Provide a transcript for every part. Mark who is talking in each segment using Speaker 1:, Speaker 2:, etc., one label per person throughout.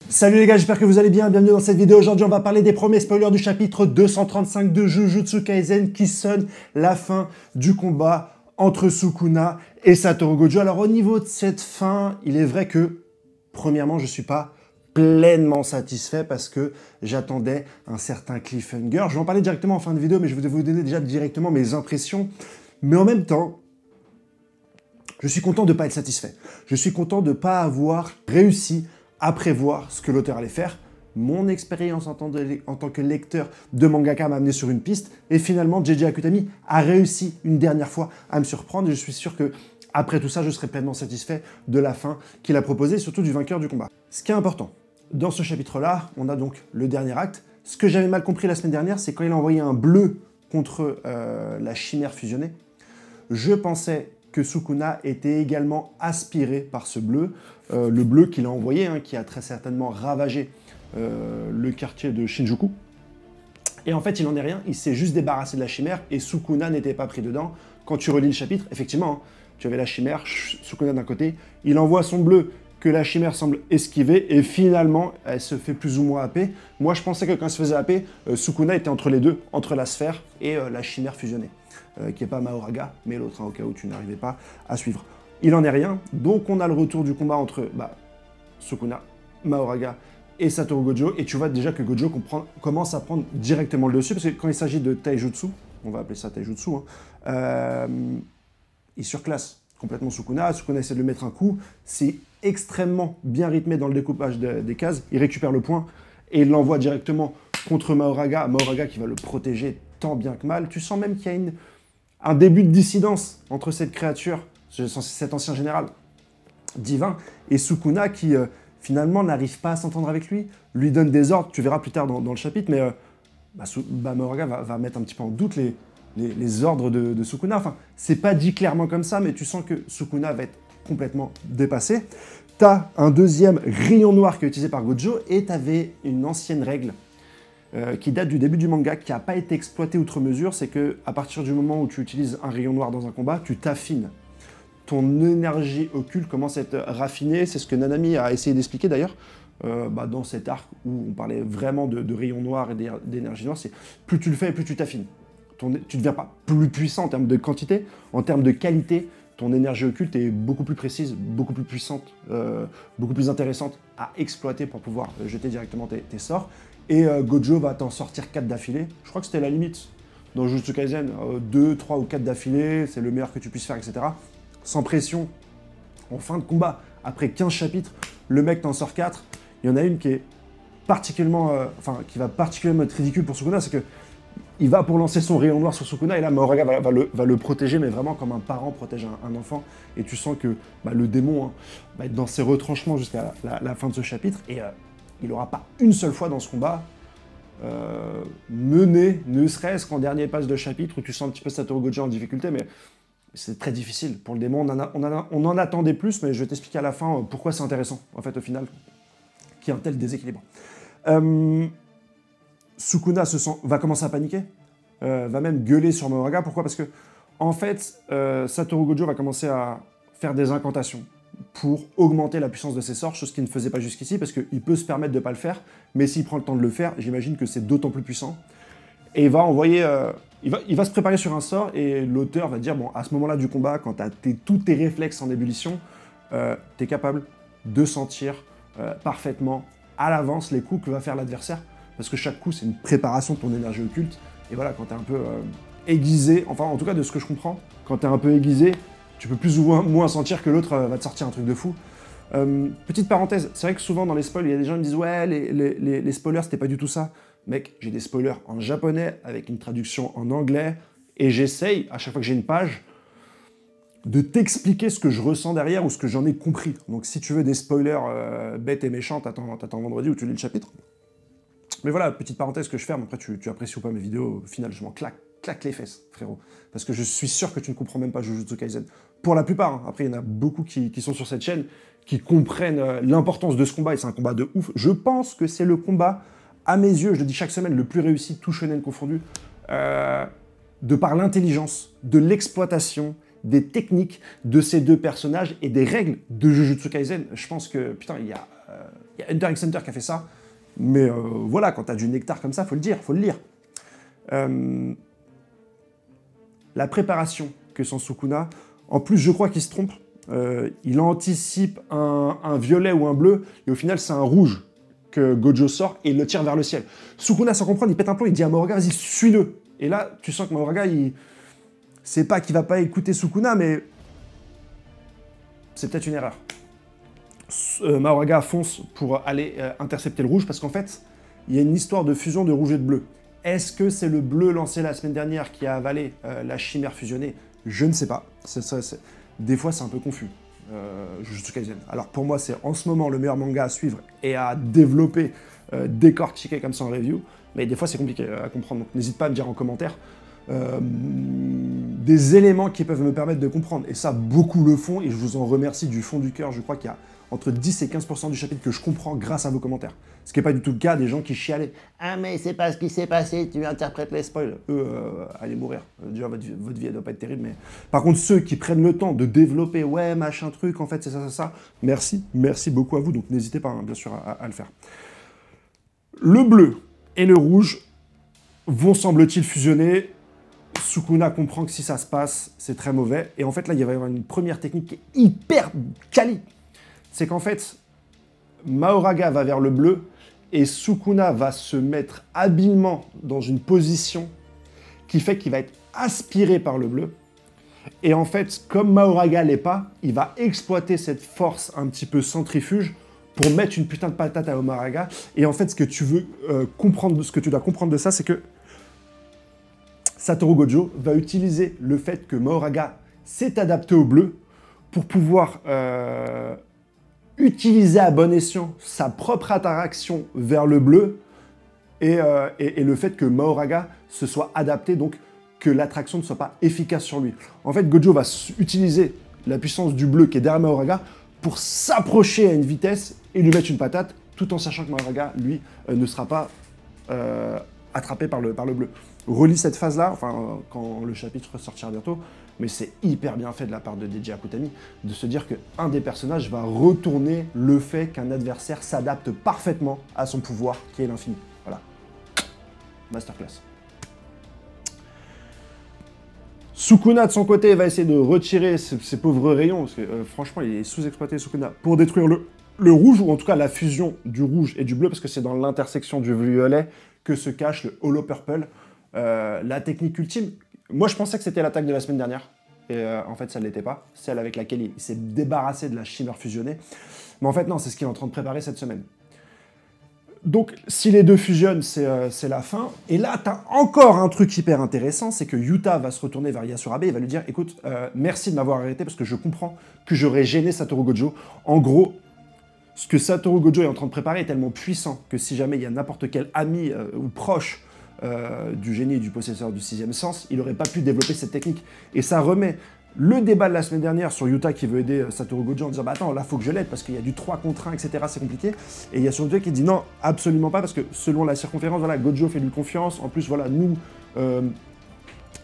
Speaker 1: Salut les gars, j'espère que vous allez bien, bienvenue dans cette vidéo. Aujourd'hui on va parler des premiers spoilers du chapitre 235 de Jujutsu Kaisen qui sonne la fin du combat entre Sukuna et Satoru Gojo. Alors au niveau de cette fin, il est vrai que, premièrement, je ne suis pas pleinement satisfait parce que j'attendais un certain cliffhanger. Je vais en parler directement en fin de vidéo, mais je vais vous donner déjà directement mes impressions. Mais en même temps, je suis content de ne pas être satisfait. Je suis content de ne pas avoir réussi à prévoir ce que l'auteur allait faire. Mon expérience en tant que lecteur de mangaka m'a amené sur une piste et finalement JJ Akutami a réussi une dernière fois à me surprendre et je suis sûr que après tout ça, je serai pleinement satisfait de la fin qu'il a proposée et surtout du vainqueur du combat. Ce qui est important, dans ce chapitre-là, on a donc le dernier acte. Ce que j'avais mal compris la semaine dernière, c'est quand il a envoyé un bleu contre la chimère fusionnée, je pensais que Sukuna était également aspiré par ce bleu, le bleu qu'il a envoyé, qui a très certainement ravagé le quartier de Shinjuku. Et en fait, il n'en est rien, il s'est juste débarrassé de la chimère et Sukuna n'était pas pris dedans. Quand tu relis le chapitre, effectivement, tu avais la chimère, Sukuna d'un côté, il envoie son bleu que la chimère semble esquiver et finalement, elle se fait plus ou moins happer. Moi, je pensais que quand elle se faisait happer, Sukuna était entre les deux, entre la sphère et la chimère fusionnée. Qui n'est pas Mahoraga, mais l'autre, au cas où tu n'arrivais pas à suivre. Il n'en est rien, donc on a le retour du combat entre Sukuna, Mahoraga et Satoru Gojo, et tu vois déjà que Gojo commence à prendre directement le dessus, parce que quand il s'agit de Taijutsu, on va appeler ça Taijutsu, il surclasse complètement Sukuna, Sukuna essaie de lui mettre un coup, c'est extrêmement bien rythmé dans le découpage des cases, il récupère le point, et il l'envoie directement contre Mahoraga, Mahoraga qui va le protéger tant bien que mal, tu sens même qu'il y a un début de dissidence entre cette créature, cet ancien général divin, et Sukuna qui finalement n'arrive pas à s'entendre avec lui donne des ordres, tu verras plus tard dans le chapitre, mais Mahoraga va mettre un petit peu en doute les ordres de Sukuna. Enfin, c'est pas dit clairement comme ça, mais tu sens que Sukuna va être complètement dépassé. T'as un deuxième rayon noir qui est utilisé par Gojo, et t'avais une ancienne règle qui date du début du manga, qui n'a pas été exploité outre mesure, c'est que à partir du moment où tu utilises un rayon noir dans un combat, tu t'affines. Ton énergie occulte commence à être raffinée, c'est ce que Nanami a essayé d'expliquer d'ailleurs, dans cet arc où on parlait vraiment de rayon noir et d'énergie noire, c'est plus tu le fais, plus tu t'affines. Tu ne deviens pas plus puissant en termes de quantité, en termes de qualité, ton énergie occulte est beaucoup plus précise, beaucoup plus puissante, beaucoup plus intéressante à exploiter pour pouvoir jeter directement tes sorts. Et Gojo va t'en sortir 4 d'affilée. Je crois que c'était la limite dans Jujutsu Kaisen. 2, 3 ou 4 d'affilée, c'est le meilleur que tu puisses faire, etc. Sans pression, en fin de combat, après 15 chapitres, le mec t'en sort 4. Il y en a une qui est particulièrement, qui va particulièrement être ridicule pour Sukuna, c'est que il va pour lancer son rayon noir sur Sukuna, et là, Mahoraga va le protéger, mais vraiment comme un parent protège un enfant. Et tu sens que le démon va être dans ses retranchements jusqu'à la fin de ce chapitre. Et il n'aura pas une seule fois dans ce combat mené, ne serait-ce qu'en dernier passe de chapitre, où tu sens un petit peu Satoru Gojo en difficulté, mais c'est très difficile. Pour le démon, on en attendait plus, mais je vais t'expliquer à la fin pourquoi c'est intéressant, en fait, au final, qu'il y ait un tel déséquilibre. Sukuna va commencer à paniquer, va même gueuler sur Mahoraga. Pourquoi? Parce que, en fait, Satoru Gojo va commencer à faire des incantations pour augmenter la puissance de ses sorts, chose qu'il ne faisait pas jusqu'ici, parce qu'il peut se permettre de ne pas le faire, mais s'il prend le temps de le faire, j'imagine que c'est d'autant plus puissant. Et il va envoyer... il va se préparer sur un sort, et l'auteur va dire, bon, à ce moment-là du combat, quand tu as tous tes réflexes en ébullition, tu es capable de sentir parfaitement à l'avance les coups que va faire l'adversaire, parce que chaque coup, c'est une préparation de ton énergie occulte. Et voilà, quand tu es un peu aiguisé, enfin, en tout cas, de ce que je comprends, quand tu es un peu aiguisé, tu peux plus ou moins sentir que l'autre va te sortir un truc de fou. Petite parenthèse, c'est vrai que souvent dans les spoils, il y a des gens qui me disent « Ouais, les spoilers, c'était pas du tout ça. » Mec, j'ai des spoilers en japonais avec une traduction en anglais, et j'essaye, à chaque fois que j'ai une page, de t'expliquer ce que je ressens derrière ou ce que j'en ai compris. Donc si tu veux des spoilers bêtes et méchants, t'attends vendredi où tu lis le chapitre. Mais voilà, petite parenthèse que je ferme, après tu apprécies ou pas mes vidéos, au final je m'en claque les fesses, frérot. Parce que je suis sûr que tu ne comprends même pas Jujutsu Kaisen. Pour la plupart, après il y en a beaucoup qui sont sur cette chaîne, qui comprennent l'importance de ce combat, et c'est un combat de ouf. Je pense que c'est le combat, à mes yeux, je le dis chaque semaine, le plus réussi, tout shonen confondu, de par l'intelligence, de l'exploitation, des techniques de ces deux personnages et des règles de Jujutsu Kaisen. Je pense que, putain, il y a Il y a Hunter x Hunter qui a fait ça. Mais voilà, quand tu as du nectar comme ça, faut le dire, faut le lire. La préparation que sent Sukuna, en plus, je crois qu'il se trompe. Il anticipe un violet ou un bleu, et au final, c'est un rouge que Gojo sort et il le tire vers le ciel. Sukuna, sans comprendre, il pète un plomb, il dit à Mahoraga, vas-y, suis-le. Et là, tu sens que Mahoraga, c'est pas qu'il va pas écouter Sukuna, mais c'est peut-être une erreur. Mahoraga fonce pour aller intercepter le rouge, parce qu'en fait, il y a une histoire de fusion de rouge et de bleu. Est-ce que c'est le bleu lancé la semaine dernière qui a avalé la chimère fusionnée? Je ne sais pas. Des fois, c'est un peu confus. Jujutsu Kaisen. Alors pour moi, c'est en ce moment le meilleur manga à suivre et à développer, décortiquer comme ça en review. Mais des fois, c'est compliqué à comprendre. Donc n'hésite pas à me dire en commentaire des éléments qui peuvent me permettre de comprendre. Et ça, beaucoup le font et je vous en remercie du fond du cœur. Je crois qu'il y a entre 10 et 15% du chapitre que je comprends grâce à vos commentaires. Ce qui n'est pas du tout le cas des gens qui chialaient. Ah mais c'est pas ce qui s'est passé, tu interprètes les spoils. Eux, allez mourir. Déjà, votre vie, elle doit pas être terrible. Mais par contre, ceux qui prennent le temps de développer, ouais, machin truc, en fait, c'est ça, merci beaucoup à vous. Donc n'hésitez pas, hein, bien sûr, à le faire. Le bleu et le rouge vont, semble-t-il, fusionner. Sukuna comprend que si ça se passe, c'est très mauvais. Et en fait, là, il va y avoir une première technique qui est hyper quali. C'est qu'en fait, Mahoraga va vers le bleu et Sukuna va se mettre habilement dans une position qui fait qu'il va être aspiré par le bleu. Et en fait, comme Mahoraga l'est pas, il va exploiter cette force un petit peu centrifuge pour mettre une putain de patate à Mahoraga. Et en fait, ce que tu veux comprendre, ce que tu dois comprendre de ça, c'est que Satoru Gojo va utiliser le fait que Mahoraga s'est adapté au bleu pour pouvoir utiliser à bon escient sa propre attraction vers le bleu et le fait que Mahoraga se soit adapté, donc que l'attraction ne soit pas efficace sur lui. En fait, Gojo va utiliser la puissance du bleu qui est derrière Mahoraga pour s'approcher à une vitesse et lui mettre une patate, tout en sachant que Mahoraga, lui, ne sera pas attrapé par le bleu. Relis cette phase-là, enfin, quand le chapitre sortira bientôt, mais c'est hyper bien fait de la part de DJ Akutami de se dire qu'un des personnages va retourner le fait qu'un adversaire s'adapte parfaitement à son pouvoir, qui est l'infini. Voilà. Masterclass. Sukuna, de son côté, va essayer de retirer ces pauvres rayons, parce que franchement, il est sous-exploité, Sukuna, pour détruire le rouge, ou en tout cas la fusion du rouge et du bleu, parce que c'est dans l'intersection du violet que se cache le Holo Purple. La technique ultime, moi je pensais que c'était l'attaque de la semaine dernière, et en fait ça ne l'était pas, celle avec laquelle il s'est débarrassé de la chimère fusionnée, mais en fait non, c'est ce qu'il est en train de préparer cette semaine. Donc si les deux fusionnent, c'est la fin, et là tu as encore un truc hyper intéressant, c'est que Yuta va se retourner vers Yasurabe et va lui dire, écoute, merci de m'avoir arrêté parce que je comprends que j'aurais gêné Satoru Gojo. En gros, ce que Satoru Gojo est en train de préparer est tellement puissant que si jamais il y a n'importe quel ami ou proche du génie et du possesseur du sixième sens, il n'aurait pas pu développer cette technique. Et ça remet le débat de la semaine dernière sur Yuta qui veut aider Satoru Gojo en disant « Bah attends, là, faut que je l'aide parce qu'il y a du 3 contre 1, etc. C'est compliqué. » Et il y a Satoru qui dit « Non, absolument pas, parce que selon la circonférence, voilà, Gojo fait lui confiance. En plus, voilà, nous,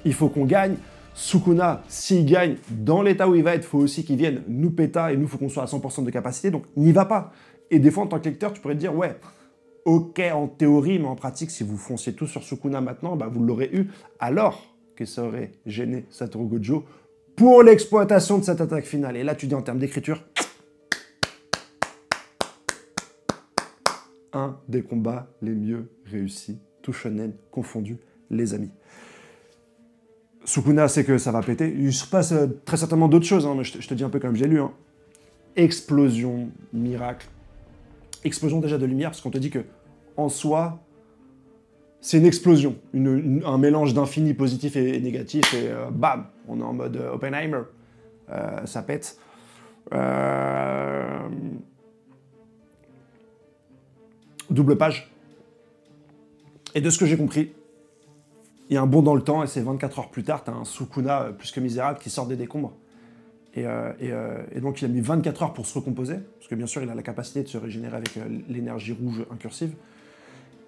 Speaker 1: il faut qu'on gagne. Sukuna, s'il gagne, dans l'état où il va être, il faut aussi qu'il vienne nous péta et nous, il faut qu'on soit à 100% de capacité. Donc, n'y va pas. » Et des fois, en tant que lecteur, tu pourrais te dire « Ouais, ok en théorie, mais en pratique, si vous fonciez tous sur Sukuna maintenant, bah, vous l'aurez eu. » Alors que ça aurait gêné Satoru Gojo pour l'exploitation de cette attaque finale. Et là, tu dis en termes d'écriture, un des combats les mieux réussis, tout shonen confondu, les amis. Sukuna sait que ça va péter. Il se passe très certainement d'autres choses, hein, mais je te dis un peu comme j'ai lu. Hein. Explosion, miracle. Explosion déjà de lumière, parce qu'on te dit que en soi, c'est une explosion, un mélange d'infini positif et négatif, et bam, on est en mode Oppenheimer, ça pète. Double page. Et de ce que j'ai compris, il y a un bond dans le temps, et c'est 24 heures plus tard, tu as un Sukuna plus que misérable qui sort des décombres. Et donc il a mis 24 heures pour se recomposer, parce que bien sûr il a la capacité de se régénérer avec l'énergie rouge incursive.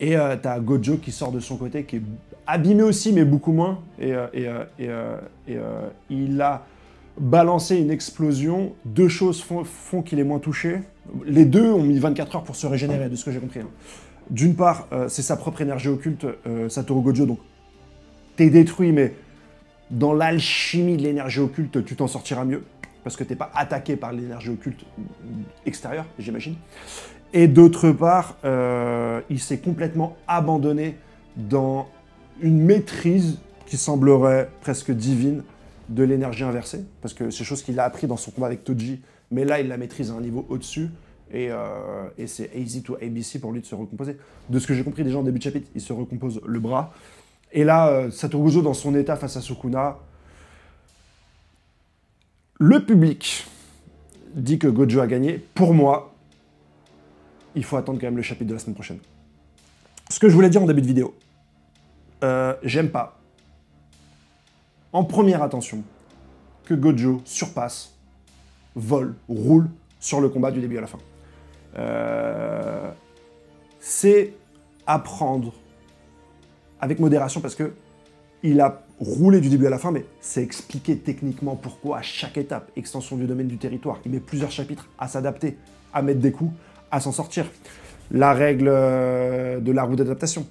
Speaker 1: Et t'as Gojo qui sort de son côté, qui est abîmé aussi, mais beaucoup moins. Et il a balancer une explosion. Deux choses font qu'il est moins touché. Les deux ont mis 24 heures pour se régénérer, de ce que j'ai compris. Hein. D'une part, c'est sa propre énergie occulte, Satoru Gojo, donc t'es détruit, mais dans l'alchimie de l'énergie occulte, tu t'en sortiras mieux, parce que t'es pas attaqué par l'énergie occulte extérieure, j'imagine. Et d'autre part, il s'est complètement abandonné dans une maîtrise qui semblerait presque divine de l'énergie inversée, parce que c'est chose qu'il a appris dans son combat avec Toji, mais là, il la maîtrise à un niveau au-dessus, et c'est easy to ABC pour lui de se recomposer. De ce que j'ai compris déjà en début de chapitre, il se recompose le bras. Et là, Satoru Gojo, dans son état face à Sukuna, le public dit que Gojo a gagné. Pour moi, il faut attendre quand même le chapitre de la semaine prochaine. Ce que je voulais dire en début de vidéo, j'aime pas, en première attention, que Gojo surpasse, vole, roule sur le combat du début à la fin. C'est à prendre avec modération parce que il a roulé du début à la fin, mais c'est expliqué techniquement pourquoi à chaque étape, extension du domaine du territoire, il met plusieurs chapitres à s'adapter, à mettre des coups, à s'en sortir. La règle de la roue d'adaptation.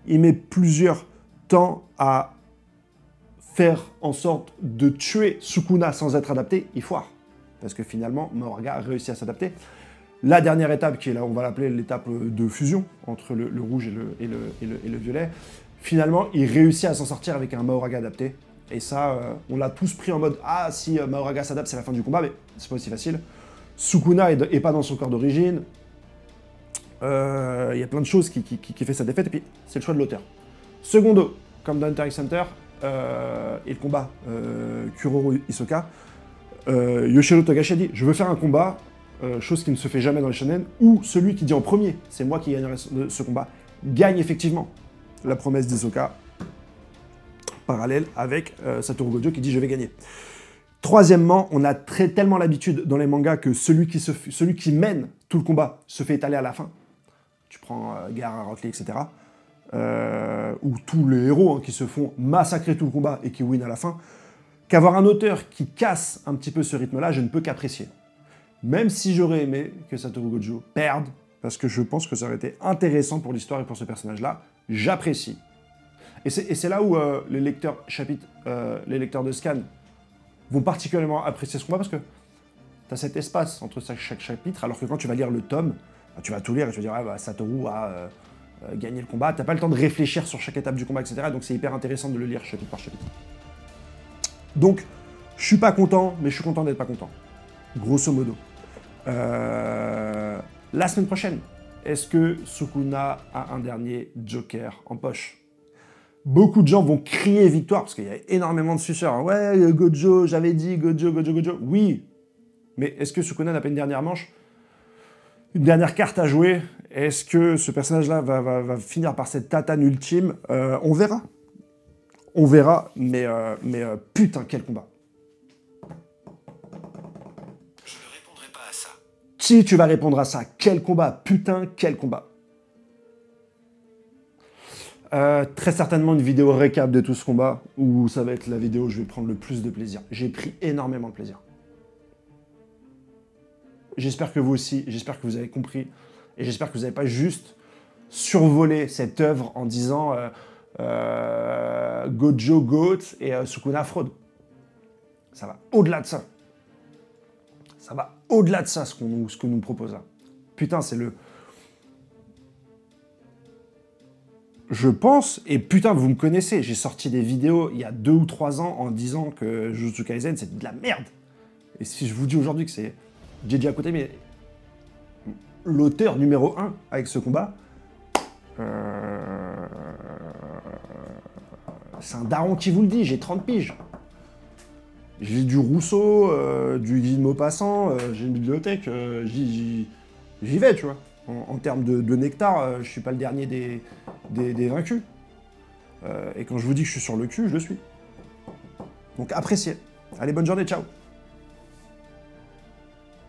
Speaker 1: Il met plusieurs temps à faire en sorte de tuer Sukuna sans être adapté, il foire. Parce que finalement, Mahoraga a réussi à s'adapter. La dernière étape, qui est là, on va l'appeler l'étape de fusion entre le rouge et le violet, finalement, il réussit à s'en sortir avec un Mahoraga adapté. Et ça, on l'a tous pris en mode « Ah, si Mahoraga s'adapte, c'est la fin du combat », mais c'est pas aussi facile. Sukuna est pas dans son corps d'origine. Il y a plein de choses qui fait sa défaite, et puis c'est le choix de l'auteur. Secondo, comme dans Hunter x Hunter, et le combat Kuroro Hisoka, Yoshiro Togashi a dit « Je veux faire un combat, chose qui ne se fait jamais dans les shonen, où celui qui dit en premier, c'est moi qui gagnerai ce combat, gagne effectivement. » La promesse d'Hisoka, parallèle avec Satoru Gojo qui dit « Je vais gagner ». Troisièmement, on a tellement l'habitude dans les mangas que celui qui mène tout le combat se fait étaler à la fin. Tu prends Gaara, Rock Lee, etc. Ou tous les héros hein, qui se font massacrer tout le combat et qui win à la fin. Qu'avoir un auteur qui casse un petit peu ce rythme-là, je ne peux qu'apprécier. Même si j'aurais aimé que Satoru Gojo perde, parce que je pense que ça aurait été intéressant pour l'histoire et pour ce personnage-là, j'apprécie. Et c'est là où les lecteurs de scan vont particulièrement apprécier ce combat, parce que tu as cet espace entre chaque chapitre, alors que quand tu vas lire le tome, tu vas tout lire et tu vas dire ah, bah, Satoru a gagné le combat, tu n'as pas le temps de réfléchir sur chaque étape du combat, etc. Donc c'est hyper intéressant de le lire chapitre par chapitre. Donc, je suis pas content, mais je suis content d'être pas content. Grosso modo. La semaine prochaine, est-ce que Sukuna a un dernier Joker en poche? Beaucoup de gens vont crier victoire, parce qu'il y a énormément de suceurs. Hein. Ouais, Gojo, j'avais dit, Gojo. Oui, mais est-ce que Sukuna n'a pas une dernière manche? Une dernière carte à jouer? Est-ce que ce personnage-là va finir par cette tatane ultime? On verra. On verra, mais putain, quel combat.
Speaker 2: Je ne répondrai pas à ça.
Speaker 1: Si tu vas répondre à ça, quel combat? Putain, quel combat. Très certainement une vidéo récap de tout ce combat, où ça va être la vidéo où je vais prendre le plus de plaisir. J'ai pris énormément de plaisir. J'espère que vous aussi, j'espère que vous avez compris, et j'espère que vous n'avez pas juste survolé cette œuvre en disant Gojo Goat et Sukuna Fraude. Ça va au-delà de ça. Ça va au-delà de ça, ce que nous propose là. Putain, c'est le... Je pense, et putain, vous me connaissez, j'ai sorti des vidéos il y a 2 ou 3 ans en disant que Jujutsu Kaisen, c'est de la merde. Et si je vous dis aujourd'hui que c'est JJ Akutami, l'auteur numéro 1 avec ce combat, c'est un daron qui vous le dit, j'ai 30 piges. J'ai du Rousseau, du Guy de Maupassant, j'ai une bibliothèque, j'y vais, tu vois. En termes de nectar, je suis pas le dernier des vaincus. Et quand je vous dis que je suis sur le cul, je le suis. Donc appréciez. Allez, bonne journée, ciao.